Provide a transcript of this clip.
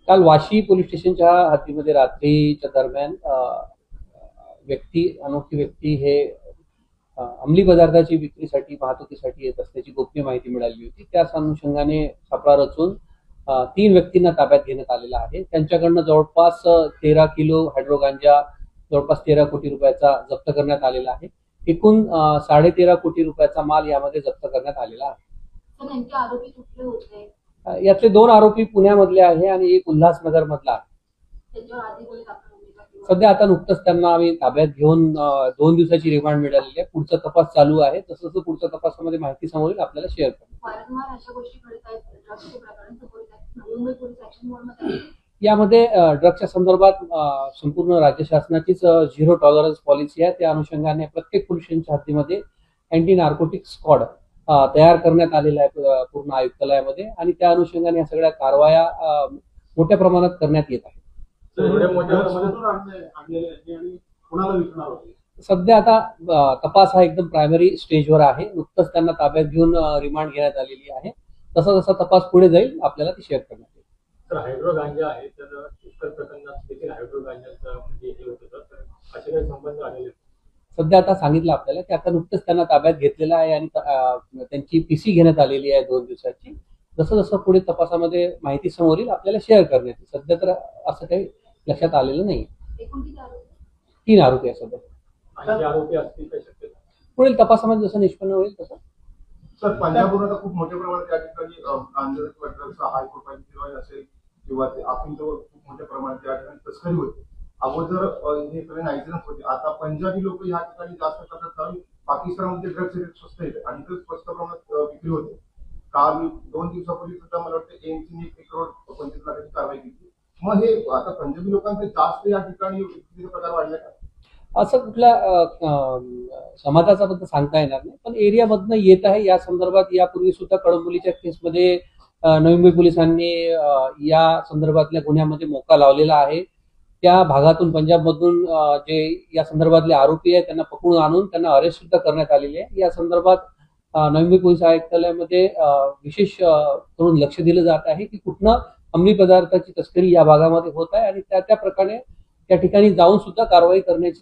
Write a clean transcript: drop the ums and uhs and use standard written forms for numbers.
काल वाशी पोलीस स्टेशनच्या हद्दीमध्ये रात्रीच्या दरम्यान अनोळखी व्यक्ती हे अंमली पदार्थाची विक्रीसाठी वाहतुकीसाठी येत असल्याची गोपनीय माहिती मिळाली होती. त्याच अनुषंगाने सापळा रचून 3 व्यक्तींना ताब्यात घेण्यात आलेला आहे. त्यांच्याकडनं जवळपास 13 किलो हायड्रो गांजा, जवळपास 13 कोटी रुपयाचा जप्त करण्यात आलेला आहे. एकूण 13.5 कोटी रुपयाचा माल यामध्ये जप्त करण्यात आलेला आहे. नेमके आरोपी कुठले होते? यातले 2 आरोपी पुण्यामधले आहे आणि एक उल्हासनगर मधला आहे. सध्या आता नुकतंच त्यांना आम्ही ताब्यात घेऊन 2 दिवसाची रिमांड मिळालेली आहे. पुढचा तपास चालू आहे. तसं पुढच्या तपासामध्ये माहिती समोर येईल, आपल्याला शेअर करू. वारंवार अशा गोष्टी घडत आहेत, ड्रग्सचे प्रकरण समोर येतात. मुंबई पोलीस ऍक्शन मोडमध्ये यामध्ये ड्रग्सच्या संदर्भात संपूर्ण राज्य शासनाचीच 0 टॉलरन्स पॉलिसी आहे. त्या अनुषंगाने प्रत्येक पोलीस स्टेशनच्या हद्दीमध्ये अँटी नार्कोटिक स्क्वॉड तयार करण्यात आलेला आहे पूर्ण आयुक्तालयामध्ये, आणि त्या अनुषंगाने या सगळ्या कारवाया मोठ्या प्रमाणात करण्यात येत आहेत. सध्या आता तपास हा एकदम प्रायमरी स्टेजवर आहे. नुकतंच त्यांना ताब्यात घेऊन रिमांड घेण्यात आलेली आहे. तसा जसा तपास पुढे जाईल, आपल्याला ती शेअर करण्यात येईल. तर हायड्रो गांजा आहे, तर पुष्कळ प्रकरणात देखील हायड्रो गांजाचं म्हणजे हे होत होतं, तर असे काही संबंध आलेले? सध्या आता सांगितलं आपल्याला की आता नुकतंच त्यांना ताब्यात घेतलेलं आहे आणि त्यांची पीसी घेण्यात आलेली आहे 2 दिवसाची. जसं जसं पुढे तपासामध्ये माहिती समोर येईल, आपल्याला शेअर करण्यात येईल. सध्या तर असं काही लक्षात आलेलं नाही. एकूण किती आरोपी? 3 आरोपी आहे सध्या. आणखी आरोपी असतील काही शक्यता? पुढील तपासामध्ये जसं निष्पन्न होईल तसं. सर, पंजाबवरून आता खूप मोठ्या प्रमाणात त्या ठिकाणी हायकोर्टाची असेल किंवा ते अफीमवर खूप मोठ्या प्रमाणात त्या ठिकाणी तस्करी होते. अगोदर हे सगळे नायजेरियन होते, आता पंजाबी लोक या ठिकाणी जास्त करतात, कारण पाकिस्तानमध्ये ड्रग्स रेट स्वस्त येते आणि ते स्वस्त प्रमाणात विक्री होते. काल 2 दिवसापूर्वी सुद्धा मला वाटतं एमसीने 1 करोड 25 लाखाची कारवाई केली. मग हे आता पंजाबी लोकांचे जास्त या ठिकाणी विक्रीचे प्रकार वाढले का? असं कुठल्या समाजाचा बद्दल सांगता येणार नाही, पण एरियामधनं येत आहे. या संदर्भात यापूर्वी सुद्धा कळंबोलीच्या केसमध्ये नवी मुंबई पोलिसांनी या संदर्भातल्या गुन्ह्यामध्ये मोका लावलेला आहे. त्या भागातून पंजाबमधून जे या संदर्भातले आरोपी आहेत त्यांना पकडून आणून त्यांना अरेस्ट सुद्धा करण्यात आलेले आहे. या संदर्भात नवी मुंबई पोलीस आयुक्तालयामध्ये विशेष करून लक्ष दिलं जात आहे की कुठनं अंमली पदार्थाची तस्करी या भागामध्ये होत आहे, आणि त्या प्रकारे त्या ठिकाणी जाऊन सुद्धा कारवाई करण्याची